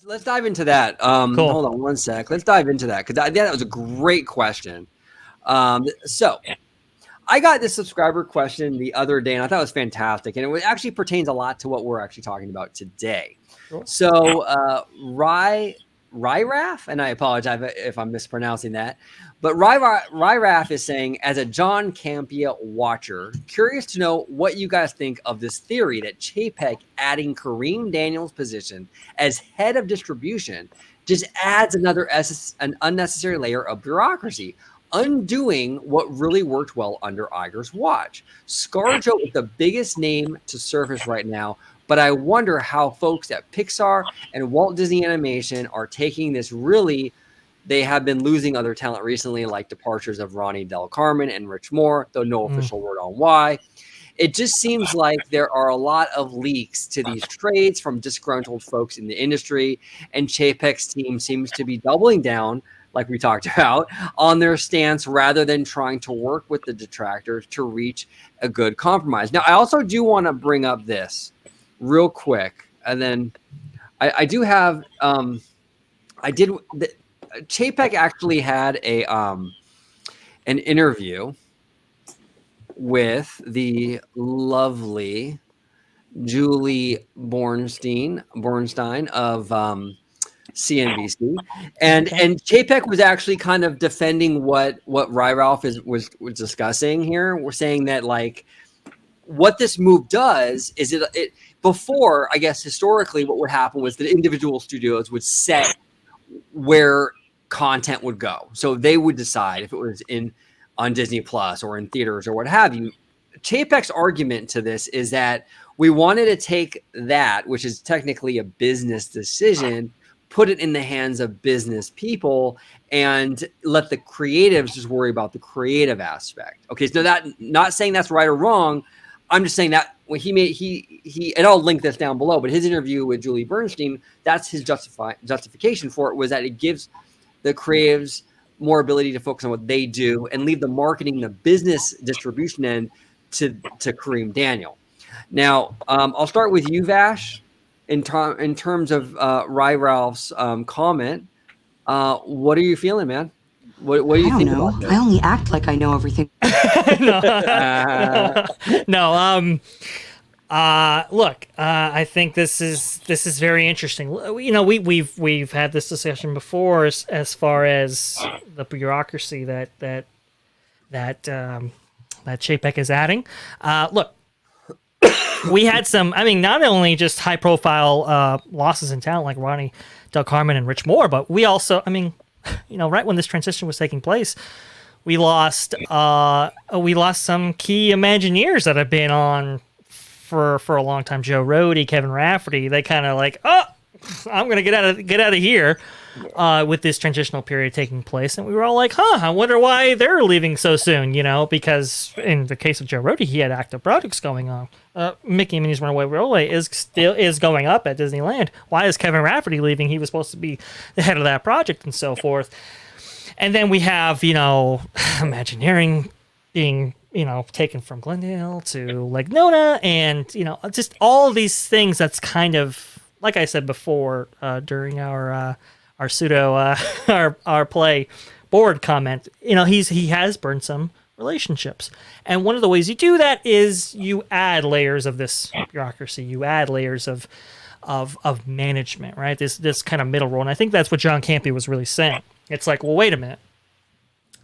let's dive into that. Cool. Hold on one sec. Let's dive into that because that was a great question. So I got this subscriber question the other day, and I thought it was fantastic, and it actually pertains a lot to what we're actually talking about today. Sure. So Ryraf, and I apologize if I'm mispronouncing that, but Ryraf is saying, as a John Campea watcher, curious to know what you guys think of this theory that Chapek adding Kareem Daniels' position as head of distribution just adds an unnecessary layer of bureaucracy, undoing what really worked well under Iger's watch. ScarJo is the biggest name to surface right now, but I wonder how folks at Pixar and Walt Disney Animation are taking this. Really, they have been losing other talent recently, like departures of Ronnie Del Carmen and Rich Moore, though no official word on why. It just seems like there are a lot of leaks to these trades from disgruntled folks in the industry, and Chapek's team seems to be doubling down, like we talked about, on their stance rather than trying to work with the detractors to reach a good compromise. Now, I also do want to bring up this real quick, and then I do have Chapek actually had an interview with the lovely Julie Bornstein of CNBC, and Chapek was actually kind of defending what Ralph was discussing here. We're saying that, like, what this move does is it before, I guess historically what would happen was that individual studios would set where content would go, so they would decide if it was on Disney Plus or in theaters or what have you. Chapek's argument to this is that we wanted to take that, which is technically a business decision, put it in the hands of business people and let the creatives just worry about the creative aspect. Okay, so that, not saying that's right or wrong. I'm just saying that when and I'll link this down below, but his interview with Julie Bernstein, that's his justification for it, was that it gives the creatives more ability to focus on what they do and leave the marketing, the business distribution end to Kareem Daniel. Now, I'll start with you, Vash. In terms of Ralph's comment, what are you feeling, man? What do you think about this? I only act like I know everything. Look, I think this is very interesting. You know, we've had this discussion before as far as the bureaucracy that Chapek is adding. Look, we had some. I mean, not only just high profile losses in talent like Ronnie Del Carmen and Rich Moore, but we also, I mean, you know, right when this transition was taking place, we lost some key Imagineers that have been on for a long time. Joe Rohde, Kevin Rafferty. They kind of like, oh, I'm gonna get out of here with this transitional period taking place, and we were all like, I wonder why they're leaving so soon. You know, because in the case of Joe Rohde, he had active projects going on. Mickey and Minnie's Runaway Railway is going up at Disneyland. Why is Kevin Rafferty leaving? He was supposed to be the head of that project and so forth. And then we have, you know, Imagineering being, you know, taken from Glendale to Lake Nona, and, you know, just all these things. That's kind of, like I said before, during our pseudo our play board comment, you know, he has burned some relationships, and one of the ways you do that is you add layers of this bureaucracy, you add layers of management, right? This kind of middle role, and I think that's what John Campea was really saying. It's like, well, wait a minute,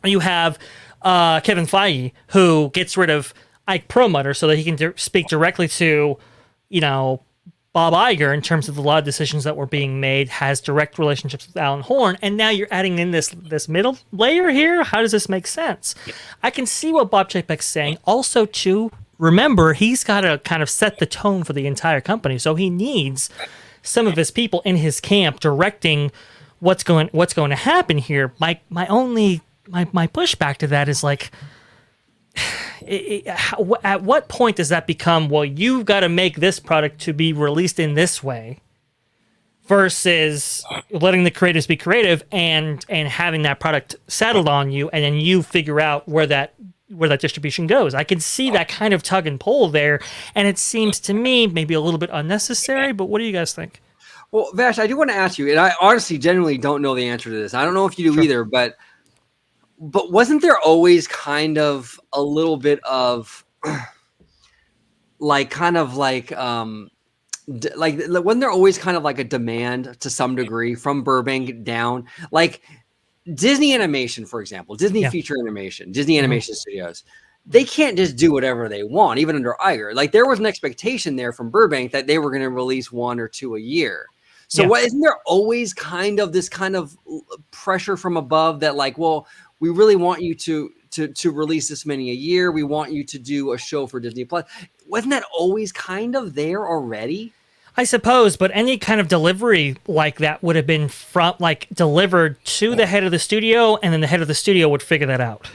you have Kevin Feige, who gets rid of Ike Perlmutter so that he can speak directly to, you know, Bob Iger in terms of a lot of decisions that were being made, has direct relationships with Alan Horn, and now you're adding in this middle layer here? How does this make sense? I can see what Bob Chapek's saying. Also, too, remember, he's got to kind of set the tone for the entire company, so he needs some of his people in his camp directing what's going to happen here. My pushback to that is like, at what point does that become, well, you've got to make this product to be released in this way, versus letting the creators be creative and having that product settled on you, and then you figure out where that distribution goes? I can see that kind of tug and pull there, and it seems to me maybe a little bit unnecessary, but what do you guys think? Well, Vash, I do want to ask you, and I honestly genuinely don't know the answer to this. I don't know if you do either, but wasn't there always kind of a little bit of like wasn't there always kind of like a demand to some degree from Burbank down? Like Disney Animation, for example, Disney Feature Animation, Disney Animation Studios, they can't just do whatever they want, even under Iger. Like there was an expectation there from Burbank that they were going to release 1 or 2 a year. So isn't there always kind of this kind of pressure from above that like, well, we really want you to release this many a year. We want you to do a show for Disney Plus. Wasn't that always kind of there already? I suppose, but any kind of delivery like that would have been delivered to the head of the studio, and then the head of the studio would figure that out.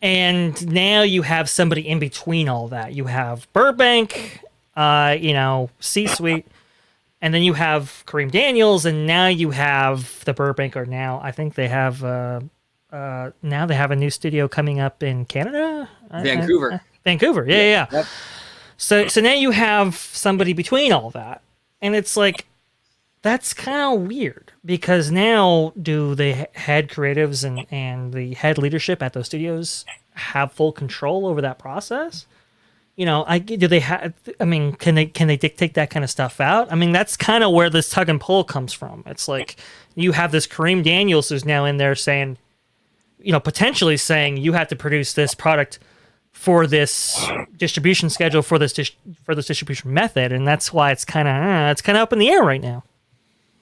And now you have somebody in between all that. You have Burbank, C-suite, and then you have Kareem Daniels, and now you have the Burbank, or now I think they have now they have a new studio coming up in Canada, Vancouver. Vancouver, yeah. Yep. So now you have somebody between all that, and it's like that's kind of weird because now do the head creatives and the head leadership at those studios have full control over that process? Do they have? I mean, can they dictate that kind of stuff out? I mean, that's kind of where this tug and pull comes from. It's like you have this Kareem Daniels who's now in there saying, potentially saying you have to produce this product for this distribution schedule, for this distribution method, and that's why it's kind of up in the air right now.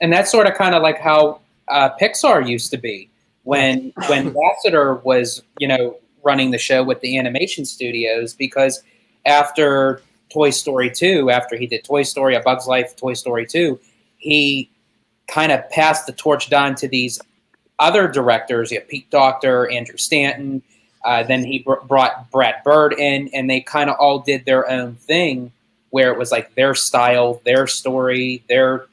And that's sort of kind of like how Pixar used to be when Lasseter was running the show with the animation studios, because after Toy Story 2, after he did Toy Story, A Bug's Life, Toy Story 2, he kind of passed the torch down to these other directors. You have Pete Docter, Andrew Stanton. Then he brought Brad Bird in, and they kind of all did their own thing where it was like their style, their story, their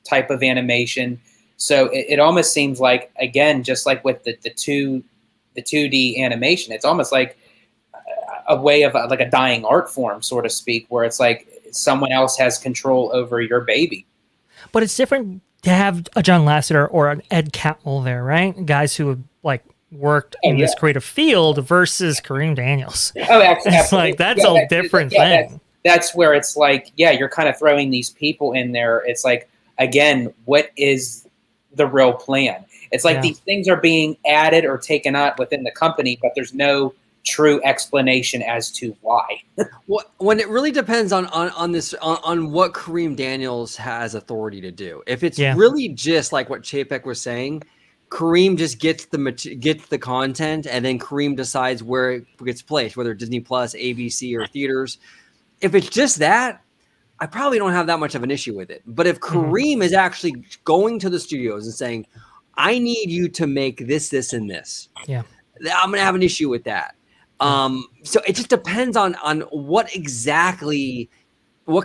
type of animation. So it almost seems like, again, just like with the 2D animation, it's almost like a way of like a dying art form, so to speak, where it's like someone else has control over your baby. But it's different to have a John Lasseter or an Ed Catmull there, right? Guys who have worked in this creative field versus Kareem Daniels. Oh, absolutely. It's like that's a different thing. That's where it's like, you're kind of throwing these people in there. It's like, again, what is the real plan? It's like these things are being added or taken out within the company, but there's no true explanation as to why. When it really depends on what Kareem Daniels has authority to do. If it's really just like what Chapek was saying, Kareem just gets the content, and then Kareem decides where it gets placed, whether Disney Plus, ABC, or theaters. If it's just that, I probably don't have that much of an issue with it. But if Kareem is actually going to the studios and saying, I need you to make this, this, and this, I'm going to have an issue with that. So it just depends on what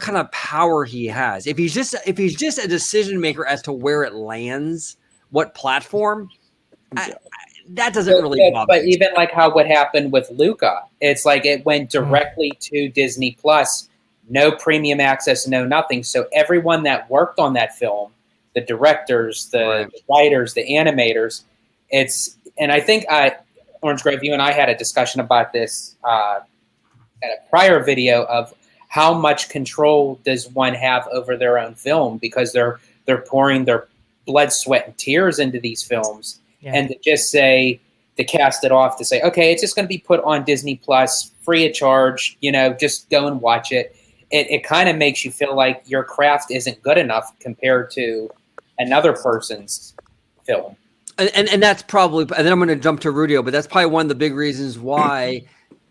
kind of power he has. If he's just a decision maker as to where it lands, what platform, that doesn't really bother me. But even like what happened with Luca, it's like it went directly to Disney Plus, no premium access, no nothing. So everyone that worked on that film, the directors, the writers, the animators, and I think Orange Grove, you and I had a discussion about this at a prior video of how much control does one have over their own film, because they're pouring their blood, sweat, and tears into these films, and to just say, to cast it off, to say, okay, it's just going to be put on Disney Plus free of charge, just go and watch it. It kind of makes you feel like your craft isn't good enough compared to another person's film. And that's probably, and then I'm going to jump to Rudio, but that's probably one of the big reasons why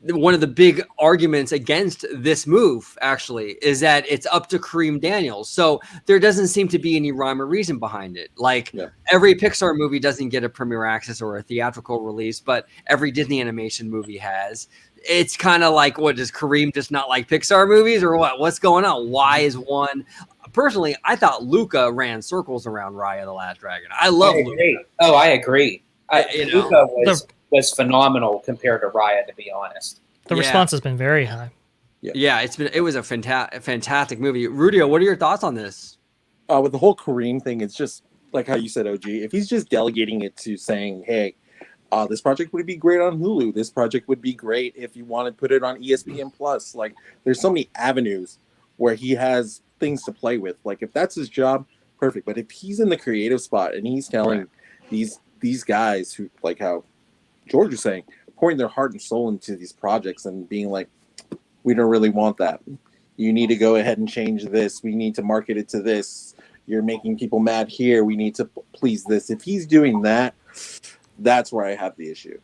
one of the big arguments against this move actually is that it's up to Kareem Daniels. So there doesn't seem to be any rhyme or reason behind it. Like every Pixar movie doesn't get a premiere access or a theatrical release, but every Disney animation movie has. It's kind of like, what, does Kareem just not like Pixar movies, or what? What's going on? Why is one? Personally, I thought Luca ran circles around Raya the Last Dragon. I love Luca. Oh, I agree. Luca was phenomenal compared to Raya, to be honest. The response has been very high. Yeah, it was a fantastic movie. Rudio, what are your thoughts on this? with the whole Kareem thing, it's just like how you said, OG. If he's just delegating it to saying, "Hey, this project would be great on Hulu. This project would be great if you want to put it on ESPN Plus." Like, there's so many avenues where he has things to play with. Like, if that's his job, perfect. But if he's in the creative spot and he's telling these guys who, like how George was saying, pouring their heart and soul into these projects and being like, "We don't really want that. You need to go ahead and change this. We need to market it to this. You're making people mad here. We need to please this." If he's doing that, that's where I have the issue.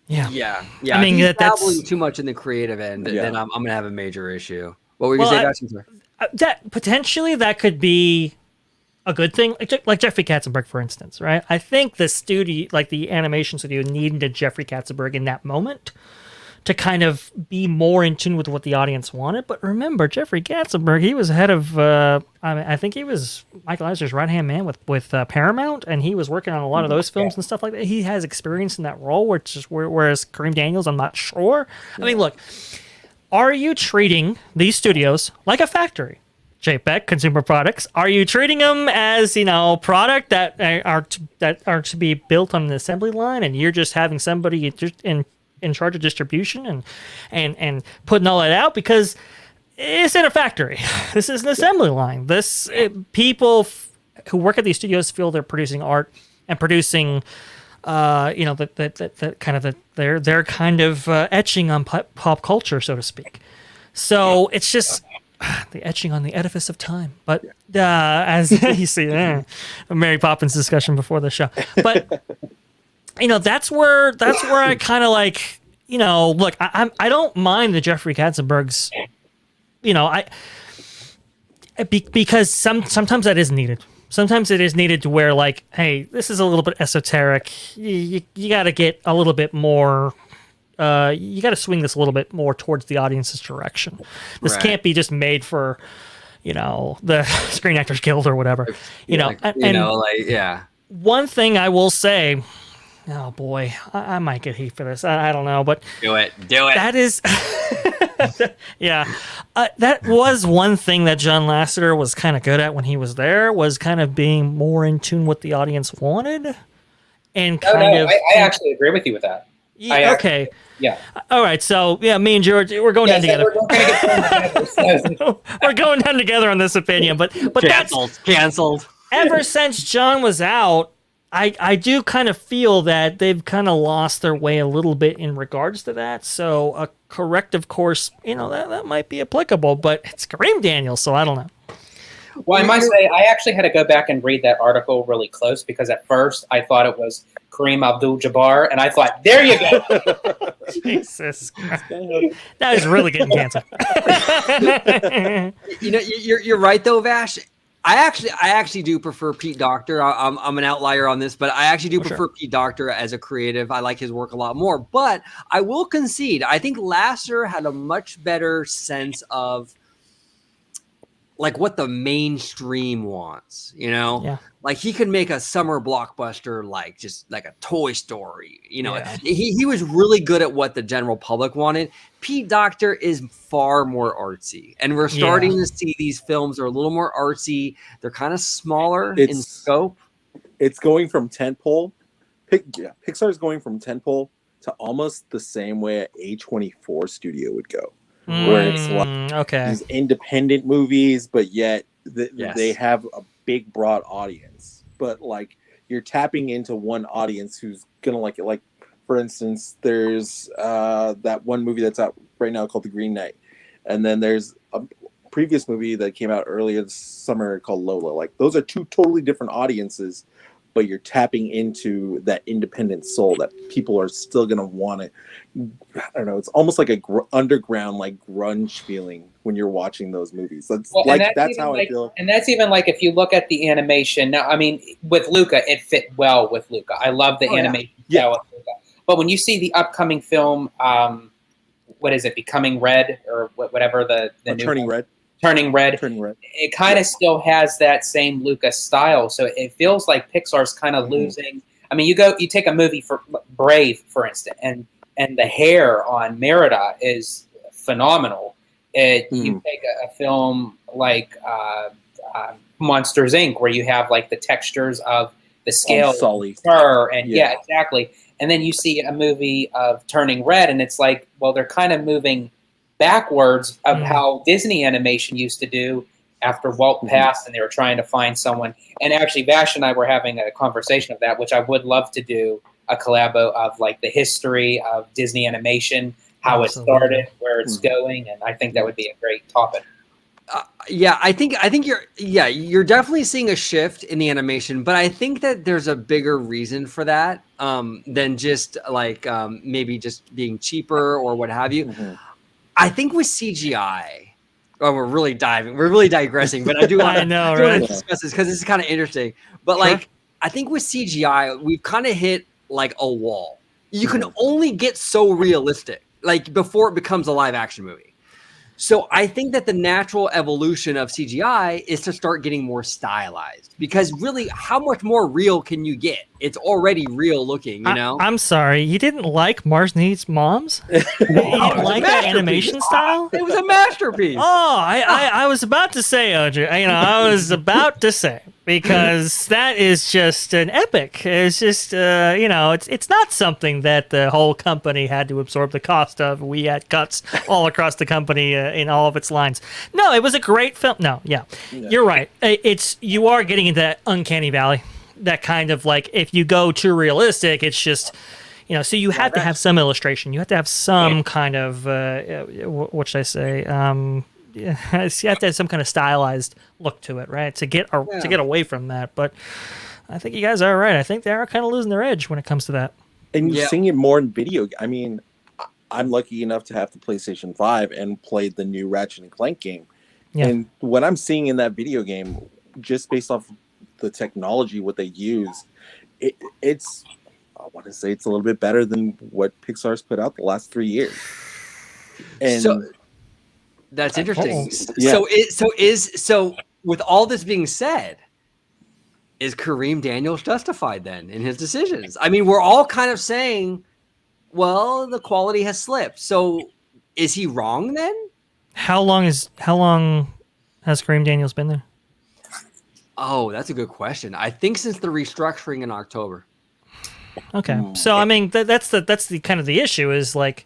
Yeah. I mean, if he's that's dabbling too much in the creative end. Then I'm gonna have a major issue. What were you Well, gonna say, Dustin? that potentially that could be a good thing, like Jeffrey Katzenberg, for instance, right? I think the studio, like the animation studio, needed a Jeffrey Katzenberg in that moment to kind of be more in tune with what the audience wanted. But remember, Jeffrey Katzenberg, he was head of, I think he was Michael Eisner's right-hand man with Paramount, and he was working on a lot of those films and stuff like that. He has experience in that role, whereas Kareem Daniels, I'm not sure. I mean, look, are you treating these studios like a factory? JPEG, consumer products. Are you treating them as, product that are to be built on an assembly line, and you're just having somebody just in charge of distribution and putting all that out? Because it's in a factory. This is an assembly line. People who work at these studios feel they're producing art and producing, that kind of they're kind of etching on pop culture, so to speak. So it's just the etching on the edifice of time. But as you see, a Mary Poppins discussion before the show. But that's where I kind of like, look, I don't mind the Jeffrey Katzenbergs, because sometimes that is needed. Sometimes it is needed to where, like, hey, this is a little bit esoteric. You got to get a little bit more. You got to swing this a little bit more towards the audience's direction. This can't be just made for, the Screen Actors Guild or whatever. One thing I will say, oh boy, I might get heat for this. I don't know, but do it. That is, that was one thing that John Lasseter was kind of good at when he was there, was kind of being more in tune with the audience wanted, and I actually agree with you with that. Okay. All right. So me and George, we're going down together. We're going down together on this opinion, but canceled. Ever since John was out, I do kind of feel that they've kind of lost their way a little bit in regards to that. So a corrective course, that might be applicable, but it's Kareem Daniels, so I don't know. Well, I must say, I actually had to go back and read that article really close, because at first I thought it was Kareem Abdul-Jabbar, and I thought, there you go. Jesus, that is really getting canceled. You're right though, Vash. I actually do prefer Pete Docter. I'm an outlier on this, but I actually do prefer Pete Docter as a creative. I like his work a lot more. But I will concede, I think Lasseter had a much better sense of like what the mainstream wants, like he could make a summer blockbuster, like just like a Toy Story, he was really good at what the general public wanted. Pete Docter is far more artsy, and we're starting to see these films are a little more artsy. They're kind of smaller in scope. It's going from tentpole. Pixar's going from tentpole to almost the same way an A24 studio would go. Where it's like these independent movies, but yet they have a big, broad audience. But like you're tapping into one audience who's gonna like it. Like for instance, there's that one movie that's out right now called The Green Knight, and then there's a previous movie that came out earlier this summer called Lola. Like those are two totally different audiences, but you're tapping into that independent soul that people are still gonna want it. I don't know. It's almost like a underground, like grunge feeling when you're watching those movies. That's how I feel. And that's even like if you look at the animation. Now, I mean, with Luca, it fit well with Luca. I love the animation style of Luca. But when you see the upcoming film, what is it? Becoming Red or whatever the new Turning Red. Turning Red. It kind of still has that same Lucas style, so it feels like Pixar's kind of losing. I mean, you take a movie for Brave, for instance, and the hair on Merida is phenomenal. You take a film like Monsters Inc., where you have like the textures of the scale, Sully. and yeah, exactly. And then you see a movie of Turning Red, and it's like, well, they're kind of moving backwards of how Disney animation used to do after Walt passed, and they were trying to find someone. And actually, Vash and I were having a conversation of that, which I would love to do a collabo of like the history of Disney animation, how it started, where it's going, and I think that would be a great topic. Yeah, I think you're definitely seeing a shift in the animation, but I think that there's a bigger reason for that than just like maybe just being cheaper or what have you. I think with CGI, we're really digressing, but I do want to discuss this because it's kind of interesting. But like, I think with CGI, we've kind of hit like a wall. You can only get so realistic, like before it becomes a live action movie. So I think that the natural evolution of CGI is to start getting more stylized, because really, how much more real can you get? It's already real looking, you know? I'm sorry, you didn't like Mars Needs Moms? You didn't like that animation style? It was a masterpiece. Oh, I was about to say, OJ, I was about to say, because that is just an epic. It's just, it's not something that the whole company had to absorb the cost of. We had cuts all across the company in all of its lines. No, it was a great film. No, you're right. You are getting into that uncanny valley. That kind of like, if you go too realistic, it's just, so you have to have some illustration. You have to have some kind of, what should I say? You have to have some kind of stylized look to it, right? To get away from that. But I think you guys are right. I think they are kind of losing their edge when it comes to that. And you're seeing it more in video. I mean, I'm lucky enough to have the PlayStation 5 and played the new Ratchet and Clank game. Yeah. And what I'm seeing in that video game, just based off the technology, what they use, it's I want to say it's a little bit better than what Pixar's put out the last 3 years. And so that's interesting. So with all this being said, is Kareem Daniels justified then in his decisions? I mean, we're all kind of saying, well, the quality has slipped. So is he wrong then? How long has Kareem Daniels been there? Oh, that's a good question. I think since the restructuring in October. Okay. So I mean, that's the kind of the issue is like,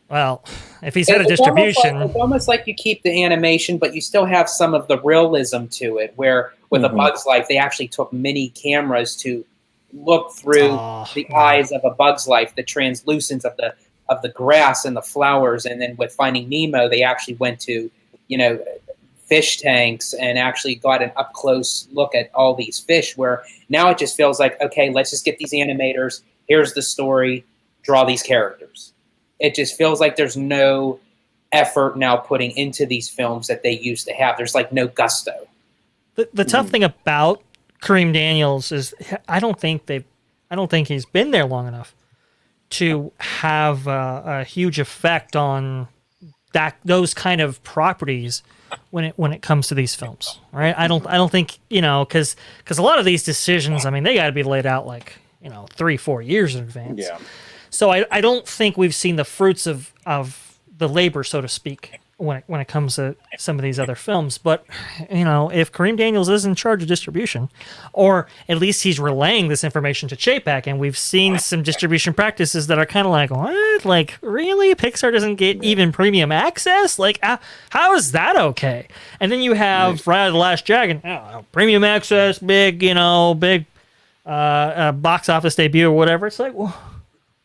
well, if he's had a distribution, it's almost like you keep the animation, but you still have some of the realism to it. Where with A Bug's Life, they actually took mini cameras to look through the eyes of A Bug's Life, the translucence of the grass and the flowers, and then with Finding Nemo, they actually went to fish tanks and actually got an up close look at all these fish. Where now it just feels like, okay, let's just get these animators. Here's the story. Draw these characters. It just feels like there's no effort now putting into these films that they used to have. There's like no gusto. The tough thing about Kareem Daniels is I don't think he's been there long enough to have a huge effect on those kind of properties when it comes to these films, right? I don't think because a lot of these decisions, I mean, they got to be laid out like 3-4 years in advance. Yeah. So I don't think we've seen the fruits of the labor, so to speak, when it comes to some of these other films. But if Kareem Daniels is in charge of distribution, or at least he's relaying this information to Chapek, and we've seen some distribution practices that are kind of like, what? Like, really? Pixar doesn't get even premium access? Like, how is that okay? And then you have Ride of the Last Dragon, premium access, big box office debut or whatever. It's like, well,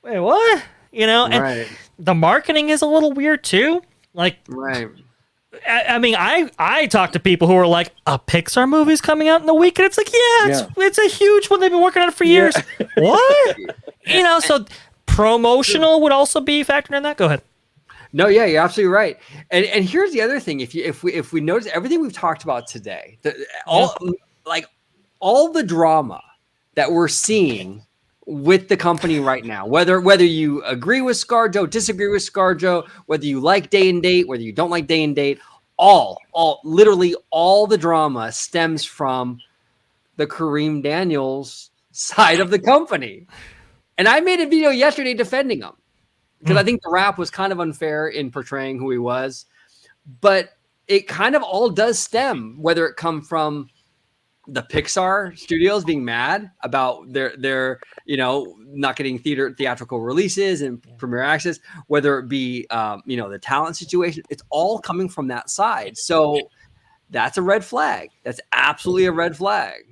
wait, what? And the marketing is a little weird too. Like, I mean, I talk to people who are like, a Pixar movie's coming out in a week, and it's like, it's a huge one. They've been working on it for years. What? So promotional would also be factored in that. Go ahead. No, yeah, you're absolutely right. And here's the other thing: if we notice everything we've talked about today, all the drama that we're seeing with the company right now, whether you agree with ScarJo, disagree with ScarJo, whether you like Day and Date, whether you don't like Day and Date, literally all the drama stems from the Kareem Daniels side of the company. And I made a video yesterday defending him because I think the rap was kind of unfair in portraying who he was, but it kind of all does stem, whether it come from the Pixar studios being mad about their not getting theatrical releases and premiere access, whether it be the talent situation. It's all coming from that side. So that's a red flag. That's absolutely a red flag.